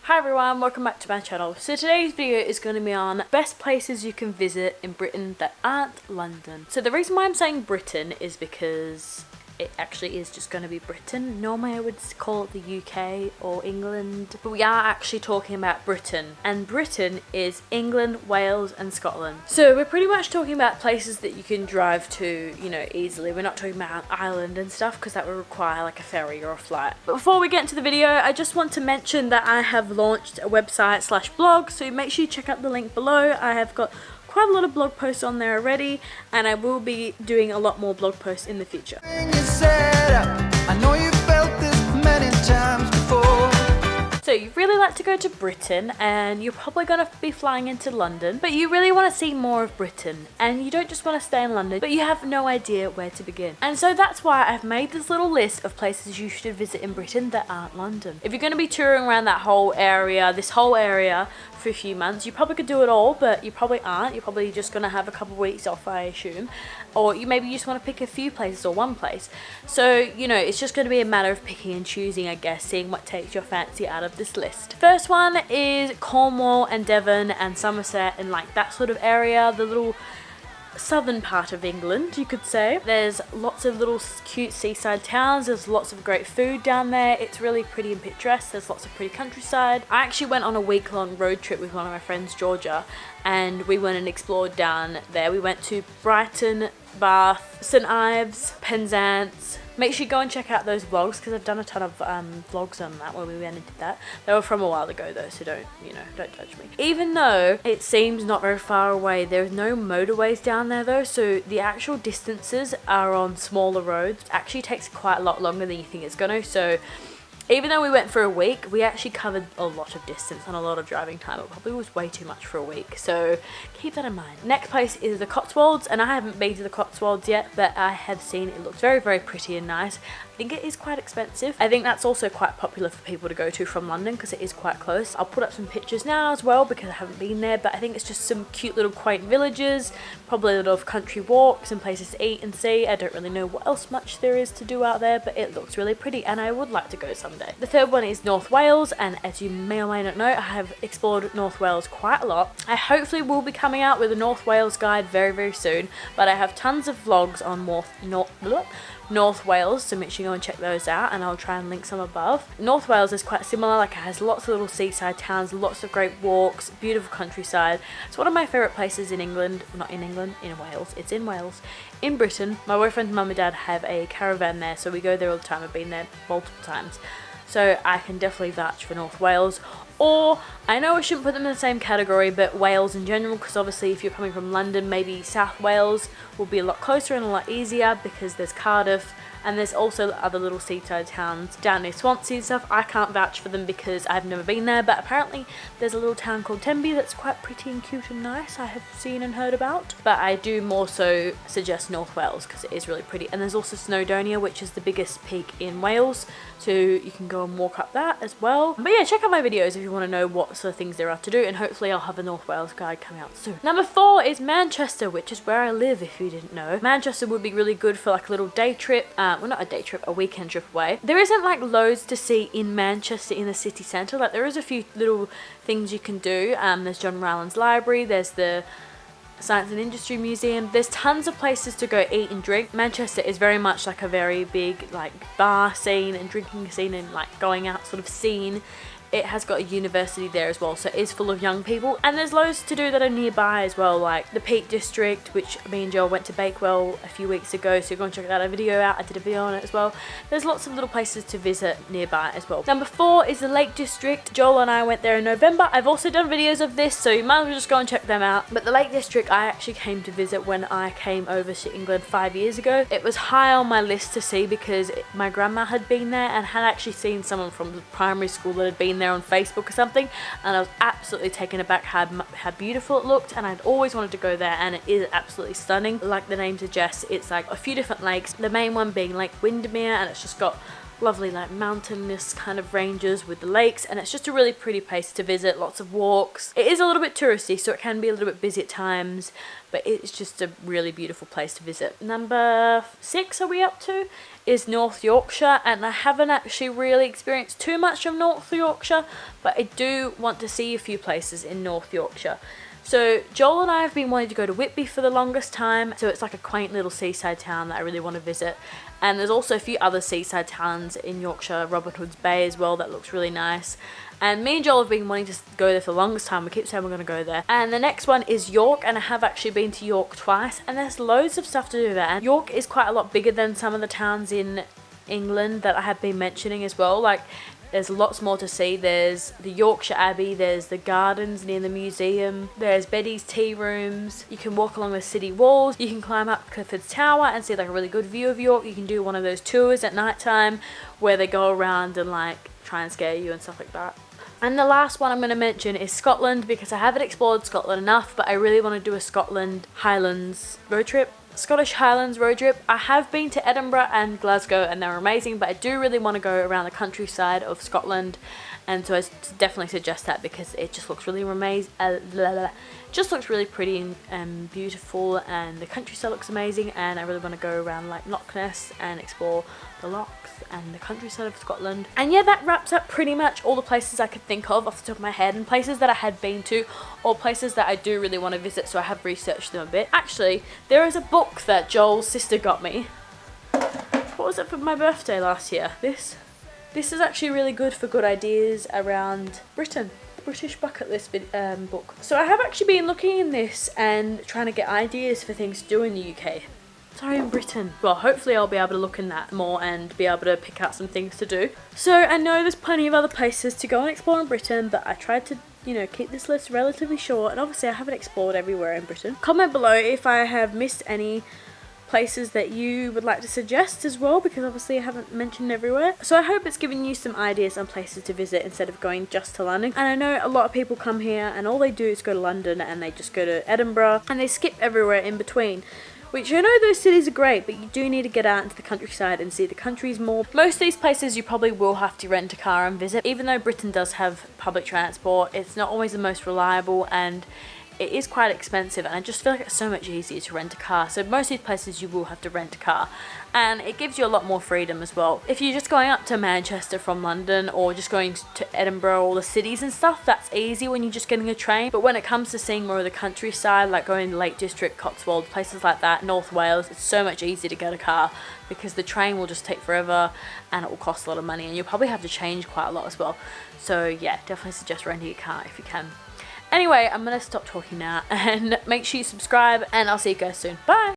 Hi everyone, welcome back to my channel. So today's video is going to be on best places you can visit in Britain that aren't London. So the reason why I'm saying Britain is because it actually is just going to be Britain. Normally I would call it the UK or England, but we are actually talking about Britain, and Britain is England, Wales and Scotland. So we're pretty much talking about places that you can drive to, you know, easily. We're not talking about Ireland and stuff because that would require like a ferry or a flight. But before we get into the video, I just want to mention that I have launched a website / blog, so make sure you check out the link below. I have got quite a lot of blog posts on there already, and I will be doing a lot more blog posts in the future. So you really like to go to Britain, and you're probably going to be flying into London, but you really want to see more of Britain, and you don't just want to stay in London, but you have no idea where to begin. And so that's why I've made this little list of places you should visit in Britain that aren't London. If you're going to be touring around that whole area, this whole area, for a few months, you probably could do it all, but you probably aren't. You're probably just going to have a couple of weeks off, I assume, or you maybe just want to pick a few places or one place. So, you know, it's just going to be a matter of picking and choosing, I guess, seeing what takes your fancy out of this list. First one is Cornwall and Devon and Somerset and like that sort of area, the little southern part of England, you could say. There's lots of little cute seaside towns, there's lots of great food down there, it's really pretty and picturesque, there's lots of pretty countryside. I actually went on a week-long road trip with one of my friends, Georgia, and we went and explored down there. We went to Brighton, Bath, St Ives, Penzance. Make sure you go and check out those vlogs because I've done a ton of vlogs on that when we went and did that. They were from a while ago though, so don't judge me. Even though it seems not very far away, there's no motorways down there though, so the actual distances are on smaller roads. It actually takes quite a lot longer than you think it's gonna, so even though we went for a week, we actually covered a lot of distance and a lot of driving time. It probably was way too much for a week, so keep that in mind. Next place is the Cotswolds, and I haven't been to the Cotswolds yet, but I have seen it looks very, very pretty and nice. I think it is quite expensive. I think that's also quite popular for people to go to from London because it is quite close. I'll put up some pictures now as well because I haven't been there, but I think it's just some cute little quaint villages, probably a lot of country walks and places to eat and see. I don't really know what else much there is to do out there, but it looks really pretty and I would like to go someday. The third one is North Wales, and as you may or may not know, I have explored North Wales quite a lot. I hopefully will be coming out with a North Wales guide very, very soon, but I have tons of vlogs on North Wales, so make sure you go and check those out, and I'll try and link some above. North Wales is quite similar, like it has lots of little seaside towns, lots of great walks, beautiful countryside. It's one of my favourite places in England, not in England, in Wales. It's in Wales. In Britain, my boyfriend's mum and dad have a caravan there, so we go there all the time. I've been there multiple times. So I can definitely vouch for North Wales. Or, I know I shouldn't put them in the same category, but Wales in general, because obviously if you're coming from London, maybe South Wales will be a lot closer and a lot easier because there's Cardiff, and there's also other little seaside towns down near Swansea and stuff. I can't vouch for them because I've never been there, but apparently there's a little town called Tenby that's quite pretty and cute and nice, I have seen and heard about. But I do more so suggest North Wales because it is really pretty. And there's also Snowdonia, which is the biggest peak in Wales, so you can go and walk up that as well. But yeah, check out my videos if you want to know what sort of things there are to do, and hopefully I'll have a North Wales guide coming out soon. Number 4 is Manchester, which is where I live if you didn't know. Manchester would be really good for like a little day trip, well not a day trip, a weekend trip away. There isn't like loads to see in Manchester in the city centre, like there is a few little things you can do. There's John Rylands Library, there's the Science and Industry Museum, there's tons of places to go eat and drink. Manchester is very much like a very big like bar scene and drinking scene and like going out sort of scene. It has got a university there as well, so it is full of young people, and there's loads to do that are nearby as well, like the Peak District, which me and Joel went to Bakewell a few weeks ago, so go and check that video out. I did a video on it as well. There's lots of little places to visit nearby as well. Number 4 is the Lake District. Joel and I went there in November. I've also done videos of this, so you might as well just go and check them out. But the Lake District I actually came to visit when I came over to England 5 years ago. It was high on my list to see because my grandma had been there and had actually seen someone from the primary school that had been there on Facebook or something, and I was absolutely taken aback how beautiful it looked, and I'd always wanted to go there, and it is absolutely stunning. Like the name suggests, it's like a few different lakes, the main one being Lake Windermere, and it's just got lovely like mountainous kind of ranges with the lakes, and it's just a really pretty place to visit. Lots of walks. It is a little bit touristy, so it can be a little bit busy at times, but it's just a really beautiful place to visit. Number 6 are we up to is North Yorkshire, and I haven't actually really experienced too much of North Yorkshire, but I do want to see a few places in North Yorkshire. So Joel and I have been wanting to go to Whitby for the longest time, so it's like a quaint little seaside town that I really want to visit. And there's also a few other seaside towns in Yorkshire, Robin Hood's Bay as well, that looks really nice. And me and Joel have been wanting to go there for the longest time. We keep saying we're going to go there. And the next one is York, and I have actually been to York twice, and there's loads of stuff to do there. And York is quite a lot bigger than some of the towns in England that I have been mentioning as well. Like, there's lots more to see. There's the Yorkshire Abbey, there's the gardens near the museum, there's Betty's tea rooms, you can walk along the city walls, you can climb up Clifford's Tower and see like a really good view of York. You can do one of those tours at night time where they go around and like try and scare you and stuff like that. And the last one I'm going to mention is Scotland, because I haven't explored Scotland enough, but I really want to do a Scotland Highlands road trip. Scottish Highlands road trip. I have been to Edinburgh and Glasgow and they're amazing, but I do really want to go around the countryside of Scotland, and so I definitely suggest that because it just looks really amazing. Just looks really pretty and beautiful, and the countryside looks amazing, and I really want to go around like Loch Ness and explore the lochs and the countryside of Scotland. And yeah, that wraps up pretty much all the places I could think of off the top of my head, and places that I had been to or places that I do really want to visit, so I have researched them a bit. Actually, there is a book that Joel's sister got me. What was it for my birthday last year? This is actually really good for good ideas around Britain. British bucket list book. So I have actually been looking in this and trying to get ideas for things to do in the UK. Sorry, in Britain. Well, hopefully I'll be able to look in that more and be able to pick out some things to do. So I know there's plenty of other places to go and explore in Britain, but I tried to, keep this list relatively short, and obviously I haven't explored everywhere in Britain. Comment below if I have missed any places that you would like to suggest as well, because obviously I haven't mentioned everywhere. So I hope it's given you some ideas on places to visit instead of going just to London. And I know a lot of people come here and all they do is go to London and they just go to Edinburgh and they skip everywhere in between. Which I know those cities are great, but you do need to get out into the countryside and see the countries more. Most of these places you probably will have to rent a car and visit. Even though Britain does have public transport, it's not always the most reliable and it is quite expensive, and I just feel like it's so much easier to rent a car. So most of these places you will have to rent a car, and it gives you a lot more freedom as well. If you're just going up to Manchester from London or just going to Edinburgh or the cities and stuff, that's easy when you're just getting a train. But when it comes to seeing more of the countryside, like going to Lake District, Cotswolds, places like that, North Wales, it's so much easier to get a car because the train will just take forever and it will cost a lot of money, and you'll probably have to change quite a lot as well. So yeah, definitely suggest renting a car if you can. Anyway, I'm going to stop talking now and make sure you subscribe, and I'll see you guys soon. Bye!